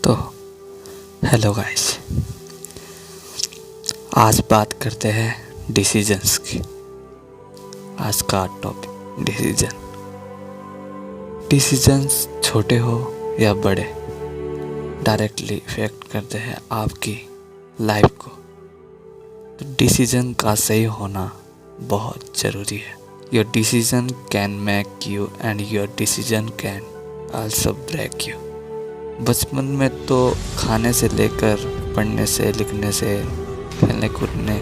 तो hello guys, आज बात करते हैं डिसीजंस की। आज का टॉपिक डिसीजंस छोटे हो या बड़े डायरेक्टली इफेक्ट करते हैं आपकी लाइफ को। तो डिसीजन का सही होना बहुत ज़रूरी है। Your decision can make you and your decision can also break you. बचपन में तो खाने से लेकर पढ़ने से, लिखने से, खेलने कूदने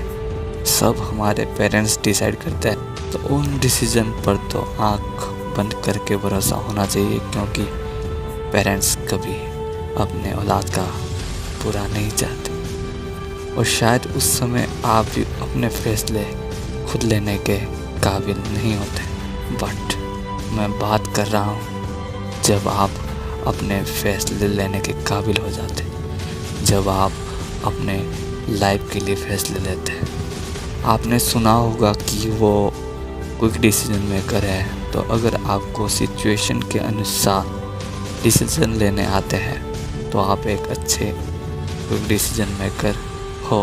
सब हमारे पेरेंट्स डिसाइड करते हैं। तो उन डिसीजन पर तो आँख बंद करके भरोसा होना चाहिए, क्योंकि पेरेंट्स कभी अपने औलाद का बुरा नहीं चाहते। और शायद उस समय आप भी अपने फैसले खुद लेने के काबिल नहीं होते। बट मैं बात कर रहा हूँ जब आप अपने फैसले लेने के काबिल हो जाते, जब आप अपने लाइफ के लिए फैसले लेते हैं। आपने सुना होगा कि वो क्विक डिसीजन मेकर है। तो अगर आपको सिचुएशन के अनुसार डिसीजन लेने आते हैं तो आप एक अच्छे क्विक डिसीजन मेकर हो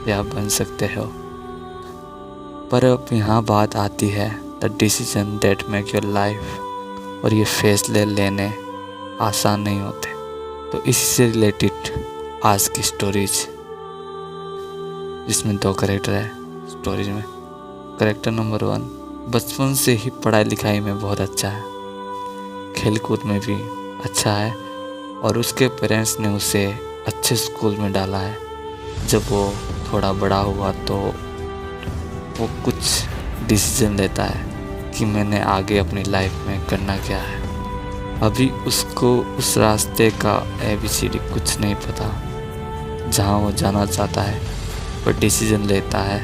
या बन सकते हो। पर अब यहाँ बात आती है the decision that make your life. और ये फैसले लेने आसान नहीं होते। तो इसी से रिलेटेड आज की स्टोरीज, जिसमें 2 कैरेक्टर है स्टोरीज में। कैरेक्टर नंबर 1 बचपन से ही पढ़ाई लिखाई में बहुत अच्छा है, खेल कूद में भी अच्छा है, और उसके पेरेंट्स ने उसे अच्छे स्कूल में डाला है। जब वो थोड़ा बड़ा हुआ तो वो कुछ डिसीजन लेता है कि मैंने आगे अपनी लाइफ में करना क्या है। अभी उसको उस रास्ते का ABCD कुछ नहीं पता जहाँ वो जाना चाहता है, पर डिसीजन लेता है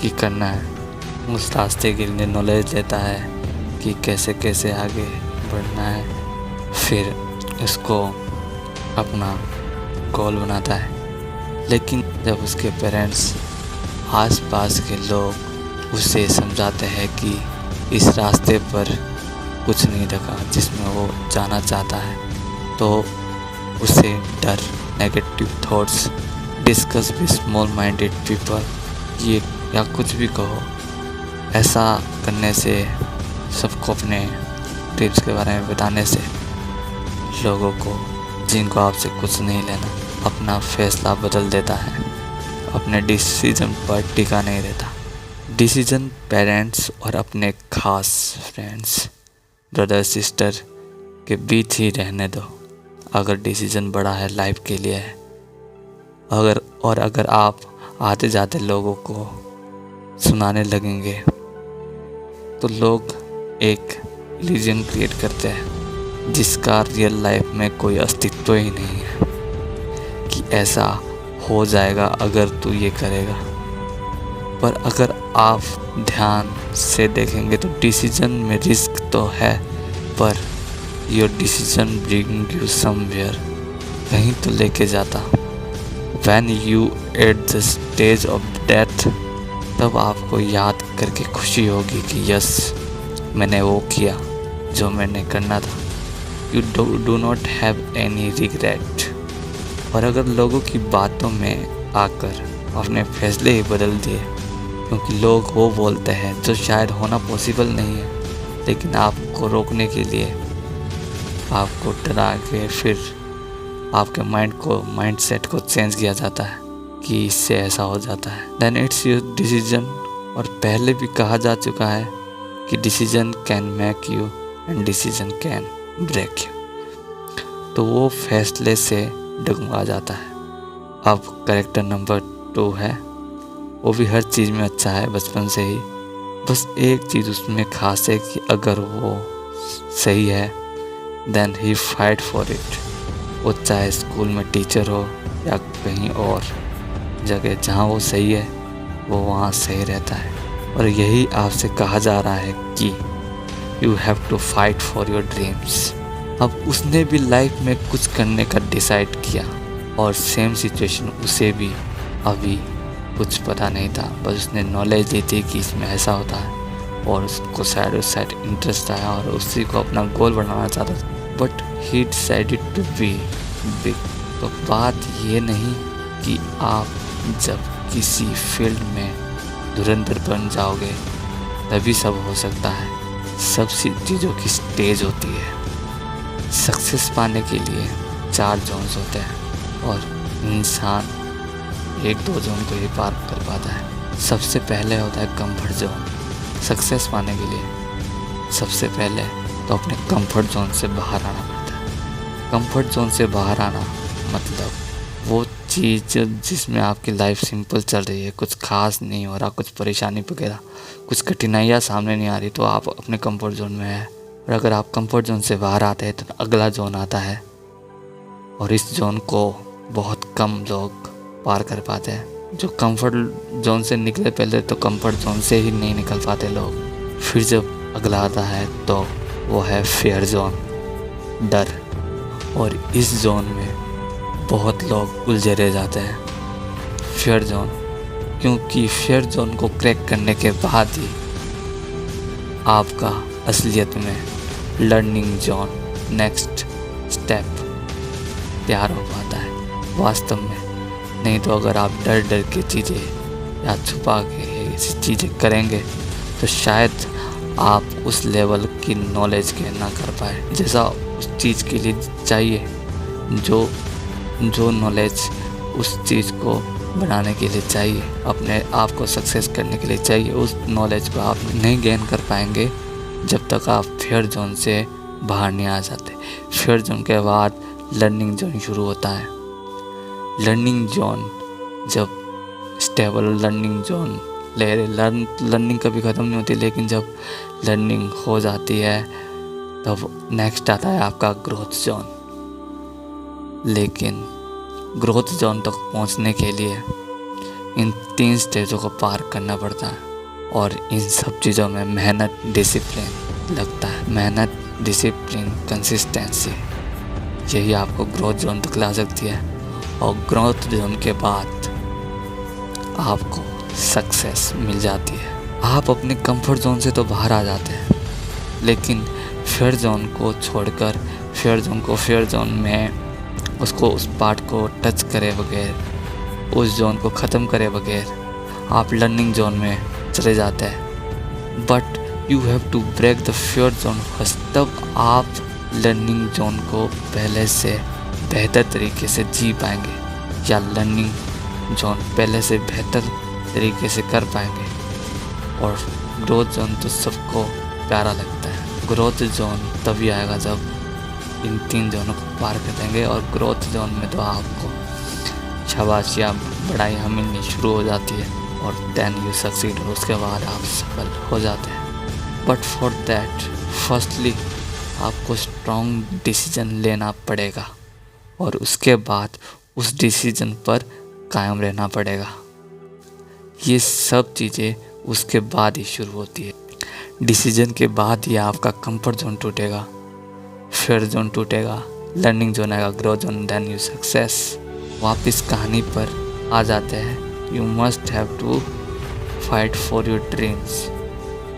कि करना है। उस रास्ते के लिए नॉलेज लेता है कि कैसे कैसे आगे बढ़ना है, फिर उसको अपना गोल बनाता है। लेकिन जब उसके पेरेंट्स, आसपास के लोग उसे समझाते हैं कि इस रास्ते पर कुछ नहीं रखा जिसमें वो जाना चाहता है, तो उसे डर, negative thoughts, discuss with small minded people, ये या कुछ भी कहो, ऐसा करने से, सबको अपने ड्रीम्स के बारे में बताने से लोगों को, जिनको आपसे कुछ नहीं लेना, अपना फैसला बदल देता है, अपने डिसीजन पर टिका नहीं रहता। डिसीजन पेरेंट्स और अपने खास फ्रेंड्स, ब्रदर सिस्टर के बीच ही रहने दो। अगर डिसीजन बड़ा है, लाइफ के लिए है, अगर आप आते जाते लोगों को सुनाने लगेंगे तो लोग एक इल्यूजन क्रिएट करते हैं जिसका रियल लाइफ में कोई अस्तित्व ही नहीं है, कि ऐसा हो जाएगा अगर तू ये करेगा। पर अगर आप ध्यान से देखेंगे तो डिसीजन में रिस्क तो है, per your decision bring you somewhere, कहीं तो लेके जाता। When you at the stage of death, तब आपको याद करके खुशी होगी कि यस, मैंने वो किया जो मैंने करना था। You do not have any regret. और अगर लोगों की बातों में आकर अपने फैसले ही बदल दिए, क्योंकि लोग वो बोलते हैं जो शायद होना पॉसिबल नहीं है, लेकिन आपको रोकने के लिए, आपको डरा के फिर आपके माइंड सेट को चेंज किया जाता है कि इससे ऐसा हो जाता है। Then it's your decision. और पहले भी कहा जा चुका है कि decision can make you and decision can break you. तो वो फैसले से डगमगा जाता है। अब कैरेक्टर नंबर 2 है, वो भी हर चीज़ में अच्छा है बचपन से ही। बस एक चीज़ उसमें खास है कि अगर वो सही है then he fight for it. वो चाहे स्कूल में टीचर हो या कहीं और जगह, जहाँ वो सही है वो वहाँ सही रहता है। और यही आपसे कहा जा रहा है कि you have to fight for your dreams. अब उसने भी लाइफ में कुछ करने का डिसाइड किया, और सेम सिचुएशन उसे भी अभी कुछ पता नहीं था, बस उसने नॉलेज ली थी कि इसमें ऐसा होता है, और उसको साइड इंटरेस्ट आया और उसी को अपना गोल बनाना चाहता था। But he decided to be big. तो बात ये नहीं कि आप जब किसी फील्ड में धुरंधर बन जाओगे तभी सब हो सकता है। सब चीज़ों की स्टेज होती है। सक्सेस पाने के लिए 4 जोन्स होते हैं और इंसान 1-2 जोन को ही पार कर पाता है। सबसे पहले होता है कंफर्ट जोन। सक्सेस पाने के लिए सबसे पहले तो अपने कंफर्ट जोन से बाहर आना पड़ता है। कंफर्ट जोन से बाहर आना मतलब वो चीज़ जिसमें आपकी लाइफ सिंपल चल रही है, कुछ खास नहीं हो रहा, कुछ परेशानी वगैरह, कुछ कठिनाइयाँ सामने नहीं आ रही, तो आप अपने कंफर्ट जोन में है। और अगर आप कंफर्ट जोन से बाहर आते हैं तो अगला जोन आता है और इस जोन को बहुत कम लोग पार कर पाते हैं। जो कंफर्ट जोन से निकले पहले तो कंफर्ट जोन से ही नहीं निकल पाते लोग। फिर जब अगला आता है तो वो है फेयर जोन, डर। और इस जोन में बहुत लोग उलझे रह जाते हैं। फेयर जोन, क्योंकि फेयर जोन को क्रैक करने के बाद ही आपका असलियत में लर्निंग जोन, नेक्स्ट स्टेप तैयार हो पाता है वास्तव में। नहीं तो अगर आप डर डर के चीज़ें या छुपा के ऐसी चीज़ें करेंगे तो शायद आप उस लेवल की नॉलेज के ना कर पाए जैसा उस चीज़ के लिए चाहिए। जो नॉलेज उस चीज़ को बनाने के लिए चाहिए, अपने आप को सक्सेस करने के लिए चाहिए, उस नॉलेज को आप नहीं गेन कर पाएंगे जब तक आप फेयर जोन से बाहर नहीं आ जाते। फेयर जोन के बाद लर्निंग जोन शुरू होता है। लर्निंग जोन जब स्टेबल लर्निंग जोन लर्निंग कभी ख़त्म नहीं होती, लेकिन जब लर्निंग हो जाती है तब नेक्स्ट आता है आपका ग्रोथ जोन। लेकिन ग्रोथ जोन तक पहुंचने के लिए इन 3 स्टेजों को पार करना पड़ता है और इन सब चीज़ों में मेहनत, डिसिप्लिन लगता है। मेहनत, डिसिप्लिन, कंसिस्टेंसी, यही आपको ग्रोथ जोन तक ला सकती है। और ग्रोथ जोन के बाद आपको सक्सेस मिल जाती है। आप अपने कंफर्ट जोन से तो बाहर आ जाते हैं, लेकिन फेयर जोन को छोड़कर फेयर जोन में उसको उस पार्ट को टच करे बगैर, उस जोन को ख़त्म करे बगैर आप लर्निंग जोन में चले जाते हैं। But you have to break the fear zone first, तब आप लर्निंग जोन को पहले से बेहतर तरीके से जी पाएंगे या लर्निंग जोन पहले से बेहतर तरीके से कर पाएंगे। और ग्रोथ जोन तो सबको प्यारा लगता है। ग्रोथ जोन तभी आएगा जब इन 3 जोनों को पार कर देंगे। और ग्रोथ जोन में तो आपको शाबाशियाँ, बढ़ाइयाँ मिलनी शुरू हो जाती है और देन यू सक्सीड, और उसके बाद आप सफल हो जाते हैं। बट फॉर दैट फर्स्टली आपको स्ट्रॉन्ग डिसीजन लेना पड़ेगा और उसके बाद उस डिसीजन पर कायम रहना पड़ेगा। ये सब चीज़ें उसके बाद ही शुरू होती है। डिसीजन के बाद ही आपका कंफर्ट जोन टूटेगा, फेयर जोन टूटेगा, लर्निंग जोन आएगा, growth zone, then you success. वापस कहानी पर आ जाते हैं। You must have to fight for your dreams.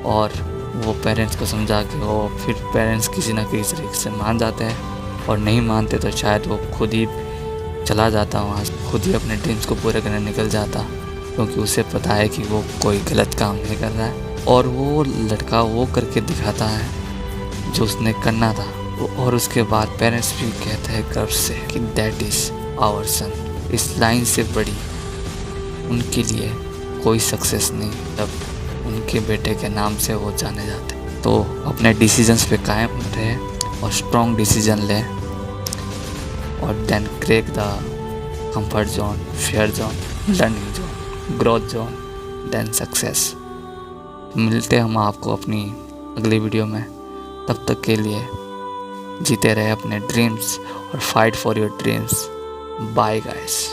और वो पेरेंट्स को समझा के वो फिर पेरेंट्स किसी ना किसी तरीके से मान जाते हैं, और नहीं मानते तो शायद वो खुद ही चला जाता वहाँ, खुद ही अपने ड्रीम्स को पूरे करने निकल जाता, क्योंकि उसे पता है कि वो कोई गलत काम नहीं कर रहा है और वो लड़का वो करके दिखाता है जो उसने करना था। और उसके बाद पेरेंट्स भी कहते हैं गर्व से कि दैट इज़ आवर सन। इस लाइन से बड़ी उनके लिए कोई सक्सेस नहीं, तब उनके बेटे के नाम से वो जाने जाते। तो अपने डिसीजंस पे कायम रहे और स्ट्रॉन्ग डिसीजन लें और then crack the comfort zone, fear zone, learning zone, growth zone, then success. मिलते हम आपको अपनी अगली वीडियो में। तब तक के लिए जीते रहे अपने ड्रीम्स और fight for your dreams. Bye guys.